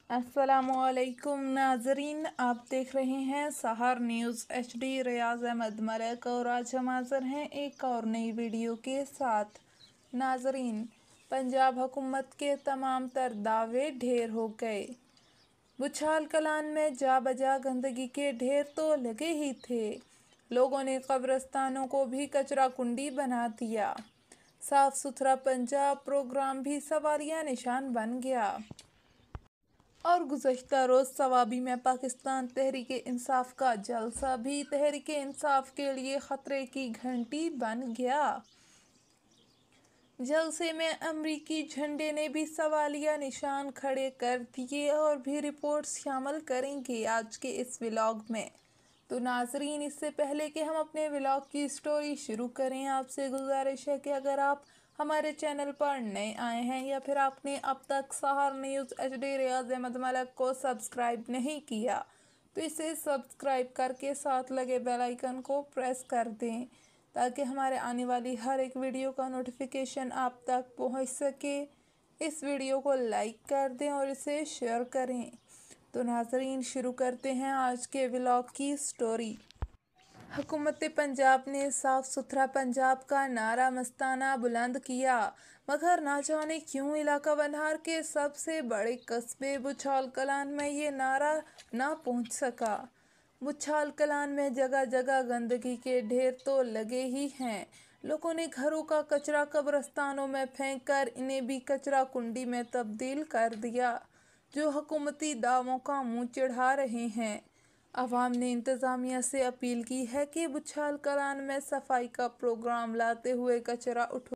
अस्सलामुअलैकुम नाजरीन, आप देख रहे हैं सहार न्यूज़ HD। रियाज अहमद मलिक और आज हम हाजिर हैं एक और नई वीडियो के साथ। नाजरीन, पंजाब हुकूमत के तमाम तर दावे ढेर हो गए। बुछाल कलान में जा बजा गंदगी के ढेर तो लगे ही थे। लोगों ने कब्रिस्तानों को भी कचरा कुंडी बना दिया। साफ सुथरा पंजाब प्रोग्राम भी सवालिया निशान बन गया। और गुज़श्ता रोज़ सवाबी में पाकिस्तान तहरीक इंसाफ का जलसा भी तहरीक इंसाफ के लिए ख़तरे की घंटी बन गया। जलसे में अमरीकी झंडे ने भी सवालिया निशान खड़े कर दिए और भी रिपोर्ट्स शामिल करेंगे आज के इस व्लॉग में। तो नाजरीन, इससे पहले कि हम अपने व्लॉग की स्टोरी शुरू करें, आपसे गुजारिश है कि अगर आप हमारे चैनल पर नए आए हैं या फिर आपने अब तक सहार न्यूज़ HD रियाज अहमद मलिक को सब्सक्राइब नहीं किया तो इसे सब्सक्राइब करके साथ लगे बेल आइकन को प्रेस कर दें ताकि हमारे आने वाली हर एक वीडियो का नोटिफिकेशन आप तक पहुंच सके। इस वीडियो को लाइक कर दें और इसे शेयर करें। तो नाजरीन, शुरू करते हैं आज के व्लॉग की स्टोरी। हुकूमत पंजाब ने साफ सुथरा पंजाब का नारा मस्ताना बुलंद किया, मगर ना जाने क्यों इलाका वनहार के सबसे बड़े कस्बे बुछाल कलान में ये नारा ना पहुंच सका। बुछाल कलान में जगह जगह गंदगी के ढेर तो लगे ही हैं। लोगों ने घरों का कचरा कब्रिस्तानों में फेंक कर इन्हें भी कचरा कुंडी में तब्दील कर दिया, जो हुकूमती दावों का मुंह चिढ़ा रहे हैं। अवाम ने इंतज़ामिया से अपील की है कि बुछाल कलान में सफाई का प्रोग्राम लाते हुए कचरा उठो।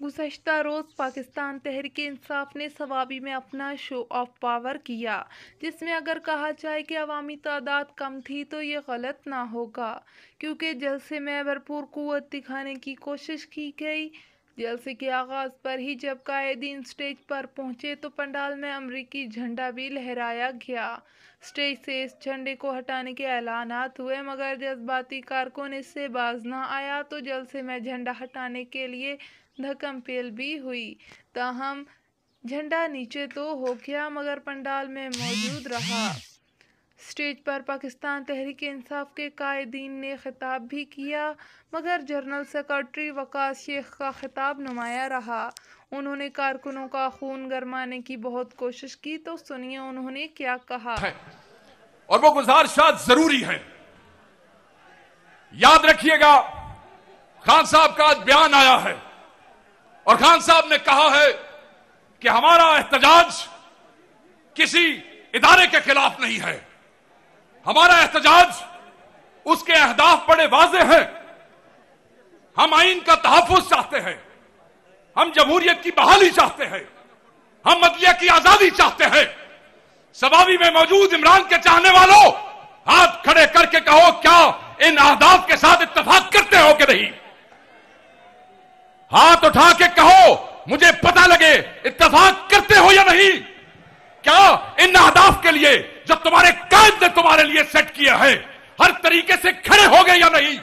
गुज़श्ता रोज़ पाकिस्तान तहरीक इंसाफ ने सवाबी में अपना शो ऑफ पावर किया, जिसमें अगर कहा जाए कि अवामी तादाद कम थी तो ये गलत ना होगा, क्योंकि जलसे में भरपूर कुव्वत दिखाने की कोशिश की गई। जलसे के आगाज़ पर ही जब कायदीन स्टेज पर पहुंचे तो पंडाल में अमरीकी झंडा भी लहराया गया। स्टेज से इस झंडे को हटाने के ऐलानात हुए, मगर जज्बाती कारकुन इससे बाज ना आया तो जलसे में झंडा हटाने के लिए धक्कम पेल भी हुई। ताहम झंडा नीचे तो हो गया मगर पंडाल में मौजूद रहा। स्टेज पर पाकिस्तान तहरीक इंसाफ के कायदीन ने खिताब भी किया, मगर जनरल सेक्रेटरी वकास शेख का खिताब नुमाया रहा। उन्होंने कारकुनों का खून गरमाने की बहुत कोशिश की, तो सुनिए उन्होंने क्या कहा। और वो गुजारिशात जरूरी है। याद रखिएगा, खान साहब का आज बयान आया है और खान साहब ने कहा है कि हमारा एहतजाज किसी इदारे के खिलाफ नहीं है। हमारा एहतजाज, उसके अहदाफ बड़े वाज़ेह हैं। हम आइन का तहफ़्फ़ुज़ चाहते हैं, हम जमहूरियत की बहाली चाहते हैं, हम मदलिया की आजादी चाहते हैं। सवाबी में मौजूद इमरान के चाहने वालों, हाथ खड़े करके कहो, क्या इन अहदाफ के साथ इत्तफाक करते हो कि नहीं? हाथ उठा के कहो, मुझे पता लगे इत्तफाक करते हो या नहीं। क्या इन अहदाफ के लिए जो तुम्हारे कायद ने तुम्हारे लिए सेट किया है, हर तरीके से खड़े होगे या नहीं?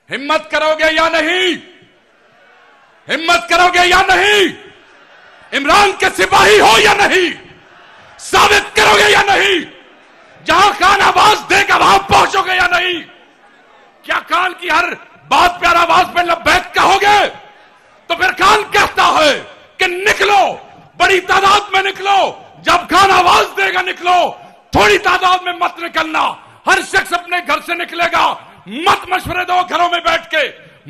हिम्मत करोगे या नहीं? हिम्मत करोगे या नहीं? इमरान के सिपाही हो या नहीं? साबित करोगे या नहीं? जहां खान आवाज देगा वहां पहुंचोगे या नहीं? क्या खान की हर बात प्यार आवाज पे लब्बैक कहोगे? तो फिर खान कहता है कि निकलो, बड़ी तादाद में निकलो। जब खान आवाज देगा निकलो, थोड़ी तादाद में मत निकलना। हर शख्स अपने घर से निकलेगा, मत मशवरे दो घरों में बैठ के,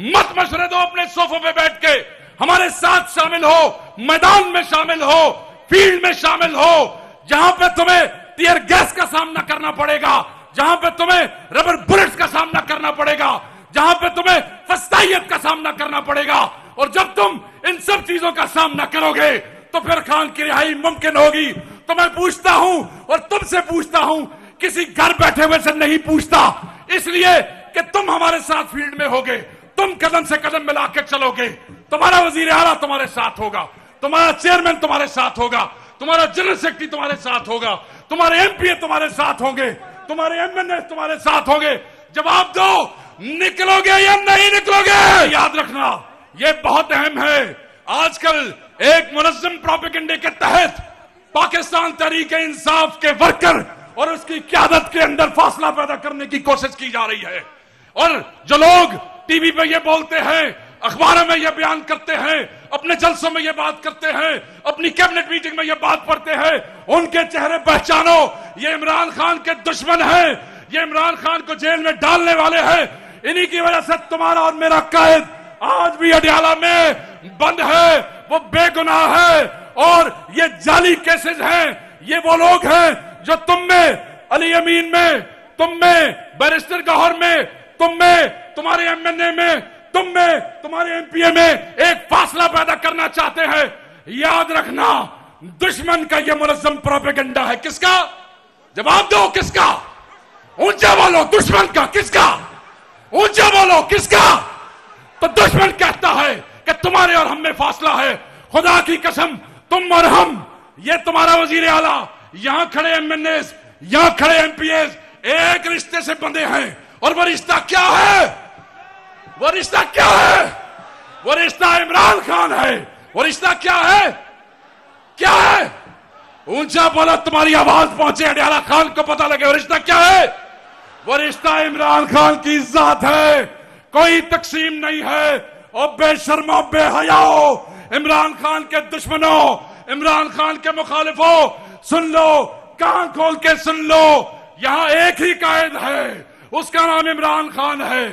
मत मशवरे दो अपने सोफों पे बैठ के। हमारे साथ शामिल हो, मैदान में शामिल हो, फील्ड में शामिल हो। जहां पे तुम्हें टीयर गैस का सामना करना पड़ेगा, जहां पे तुम्हें रबर बुलेट्स का सामना करना पड़ेगा, जहां पे तुम्हें फस्तायत का सामना करना पड़ेगा। और जब तुम इन सब चीजों का सामना करोगे तो फिर खान की रिहाई मुमकिन होगी। तो मैं पूछता हूं और तुमसे पूछता हूं, किसी घर बैठे हुए से नहीं पूछता, इसलिए कि तुम हमारे साथ फील्ड में होगे, तुम कदम से कदम मिला के चलोगे। तुम्हारा वजीर आला तुम्हारे साथ होगा, तुम्हारा चेयरमैन तुम्हारे साथ होगा, तुम्हारा जनरल सेक्रेटरी तुम्हारे साथ होगा, तुम्हारे MP तुम्हारे साथ होंगे, तुम्हारे MNA तुम्हारे साथ होंगे। जवाब दो, निकलोगे या नहीं निकलोगे? याद रखना, यह बहुत अहम है। आजकल एक मुनज़्ज़म प्रोपेगेंडे के तहत पाकिस्तान तहरीक इंसाफ के वर्कर और उसकी क़यादत के अंदर फासला पैदा करने की कोशिश की जा रही है। और जो लोग टीवी पे ये बोलते हैं, अखबारों में ये बयान करते हैं, अपने जलसों में ये बात करते हैं, अपनी कैबिनेट मीटिंग में ये बात पढ़ते हैं, उनके चेहरे पहचानो। ये इमरान खान के दुश्मन हैं, ये इमरान खान को जेल में डालने वाले हैं। इन्हीं की वजह से तुम्हारा और मेरा कायद आज भी अडियाला में बंद है, वो बेगुनाह है। और ये जाली केसेस हैं, ये वो लोग हैं जो तुम में, अली अमीन में, तुम में, बैरिस्टर गौहर में, तुम में, तुम्हारे एमएनए में, तुम में, तुम्हारे एमपीए में एक फासला पैदा करना चाहते हैं। याद रखना, दुश्मन का ये मुनज़्ज़म प्रोपेगेंडा है। किसका? जवाब दो, किसका? ऊंचा बोलो, दुश्मन का। किसका? ऊंचा बोलो, किसका? तो दुश्मन कहता है कि तुम्हारे और हम में फासला है। खुदा की कसम, तुम और हम, ये तुम्हारा वजीर आला, यहां खड़े एमएनए, यहां खड़े एमपीएस एक रिश्ते से बंधे हैं। और वो रिश्ता क्या है? वो रिश्ता क्या है? वो रिश्ता इमरान खान है। वो रिश्ता क्या है? क्या है? ऊंचा बोलो, तुम्हारी आवाज पहुंचे, अडियाला खान को पता लगे। वो रिश्ता क्या है? वो रिश्ता इमरान खान की इज्जत है, कोई तकसीम नहीं है। और बेशर्मो, बेहयाओ, इमरान खान के दुश्मनों, इमरान खान के मुखालिफों, सुन लो, कान खोल के सुन लो। यहां एक ही कायद है, उसका नाम इमरान खान है।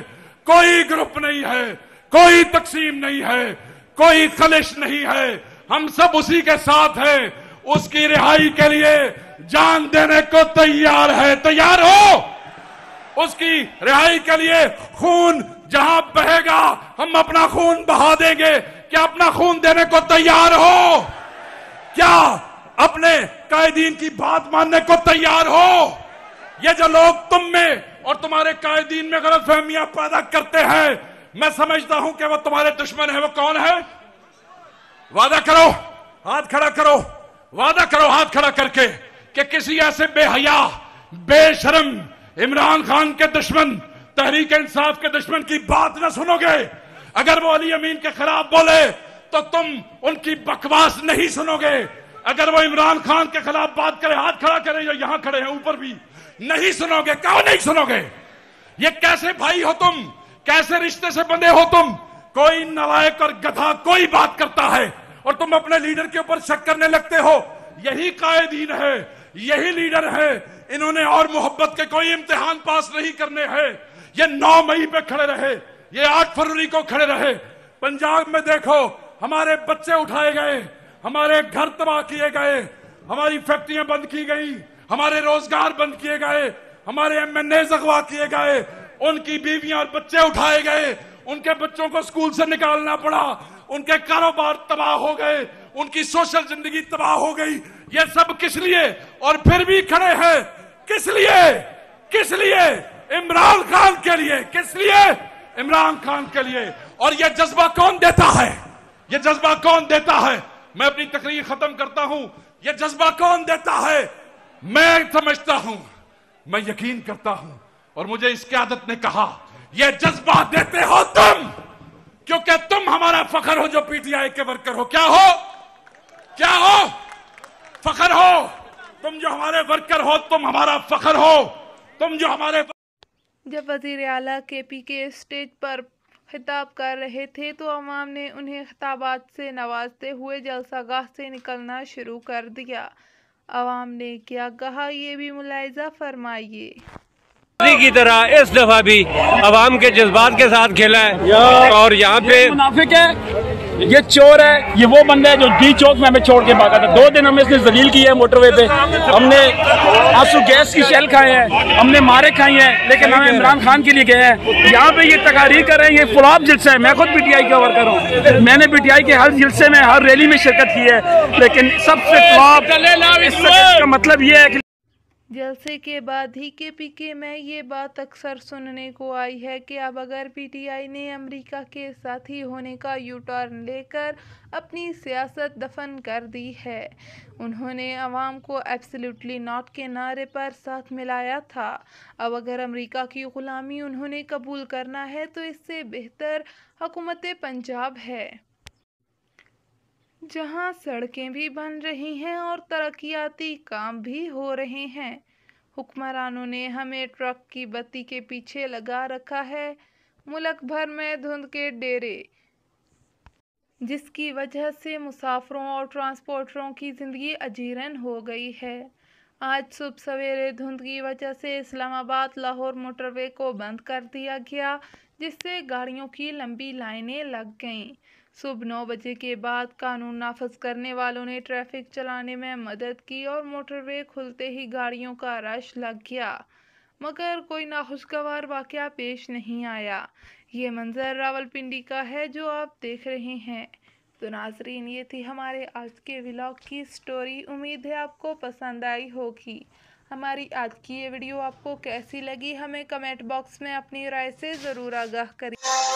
कोई ग्रुप नहीं है, कोई तकसीम नहीं है, कोई खलिश नहीं है। हम सब उसी के साथ हैं। उसकी रिहाई के लिए जान देने को तैयार है। तैयार हो? उसकी रिहाई के लिए खून जहां बहेगा, हम अपना खून बहा देंगे। क्या अपना खून देने को तैयार हो? क्या अपने कायदीन की बात मानने को तैयार हो? ये जो लोग तुम में और तुम्हारे कायदीन में गलतफहमियां पैदा करते हैं, मैं समझता हूं कि वो तुम्हारे दुश्मन है। वो कौन है? वादा करो, हाथ खड़ा करो, वादा करो हाथ खड़ा करके कि किसी ऐसे बेहया, बेशरम इमरान खान के दुश्मन, तहरीक इंसाफ के दुश्मन की बात न सुनोगे। अगर वो अली अमीन के खिलाफ बोले तो तुम उनकी बकवास नहीं सुनोगे। अगर वो इमरान खान के खिलाफ बात करे, हाथ खड़ा करे, जो यहां खड़े हैं ऊपर भी, नहीं सुनोगे। क्यों नहीं सुनोगे? ये कैसे भाई हो तुम? कैसे रिश्ते से बंधे हो तुम? कोई नालायक और गधा कोई बात करता है और तुम अपने लीडर के ऊपर शक करने लगते हो। यही कायदीन है, यही लीडर है। इन्होंने और मोहब्बत के कोई इम्तिहान पास नहीं करने हैं। ये 9 मई पे खड़े रहे, ये 8 फरवरी को खड़े रहे। पंजाब में देखो, हमारे बच्चे उठाए गए, हमारे घर तबाह किए गए, हमारी फैक्ट्रियां बंद की गई, हमारे रोजगार बंद किए गए, हमारे एमएनए अगवा किए गए, उनकी बीवियां और बच्चे उठाए गए, उनके बच्चों को स्कूल से निकालना पड़ा, उनके कारोबार तबाह हो गए, उनकी सोशल जिंदगी तबाह हो गई। ये सब किस लिए? और फिर भी खड़े हैं। किस लिए? किस लिए? इमरान खान के लिए। किस लिए? इमरान खान के लिए। और ये जज्बा कौन देता है? ये जज्बा कौन देता है? मैं अपनी तकरीर खत्म करता हूं। ये जज्बा कौन देता है? मैं समझता हूं, मैं यकीन करता हूं, और मुझे इस क़यादत ने कहा, ये जज्बा देते हो तुम, क्योंकि तुम हमारा फखर हो जो पीटीआई के वर्कर हो। क्या हो? क्या हो? फखर हो। तुम जो हमारे वर्कर हो, तुम हमारा फखर हो। तुम जो हमारे जब वज़ीर आला केपी के स्टेज पर खिताब कर रहे थे तो अवाम ने उन्हें खिताबात से नवाजते हुए जलसागाह से निकलना शुरू कर दिया। अवाम ने क्या कहा, ये भी मुलाहिजा फरमाइए। की तरह इस दफा भी अवाम के जज्बात के साथ खेला है और यहाँ पे मुनाफिक है, ये चोर है, ये वो बंदा है जो डी चौक में हमें छोड़ के भागा था। 2 दिन हमें इसने जलील किया है मोटरवे पे। हमने आंसू गैस की शेल खाए हैं, हमने मारे खाई हैं, लेकिन हम इमरान खान के लिए गए हैं। यहाँ पे ये तकारीर कर रहे हैं, ये फुलाब जलसा है। मैं खुद पीटीआई का वर्कर हूँ, मैंने पीटीआई के हर जलसे में, हर रैली में शिरकत की है, लेकिन सबसे फुलाब। इसका मतलब ये है कि जलसे के बाद ही केपी में ये बात अक्सर सुनने को आई है कि अब अगर पीटीआई ने अमेरिका के साथी होने का यू टर्न लेकर अपनी सियासत दफन कर दी है। उन्होंने अवाम को एब्सोल्युटली नॉट के नारे पर साथ मिलाया था। अब अगर अमेरिका की ग़ुलामी उन्होंने कबूल करना है तो इससे बेहतर हुकूमत पंजाब है। जहां सड़कें भी बन रही हैं और तरक्याती काम भी हो रहे हैं। हुक्मरानों ने हमें ट्रक की बत्ती के पीछे लगा रखा है। मुल्क भर में धुंध के डेरे, जिसकी वजह से मुसाफिरों और ट्रांसपोर्टरों की ज़िंदगी अजीरन हो गई है। आज सुबह सवेरे धुंध की वजह से इस्लामाबाद लाहौर मोटरवे को बंद कर दिया गया, जिससे गाड़ियों की लंबी लाइनें लग गईं। सुबह 9 बजे के बाद कानून नाफिज करने वालों ने ट्रैफिक चलाने में मदद की और मोटरवे खुलते ही गाड़ियों का रश लग गया, मगर कोई नाखुशगवार वाक़या पेश नहीं आया। ये मंजर रावलपिंडी का है जो आप देख रहे हैं। तो नाजरीन, ये थी हमारे आज के व्लॉग की स्टोरी। उम्मीद है आपको पसंद आई होगी। हमारी आज की ये वीडियो आपको कैसी लगी, हमें कमेंट बॉक्स में अपनी राय से ज़रूर आगाह करिए।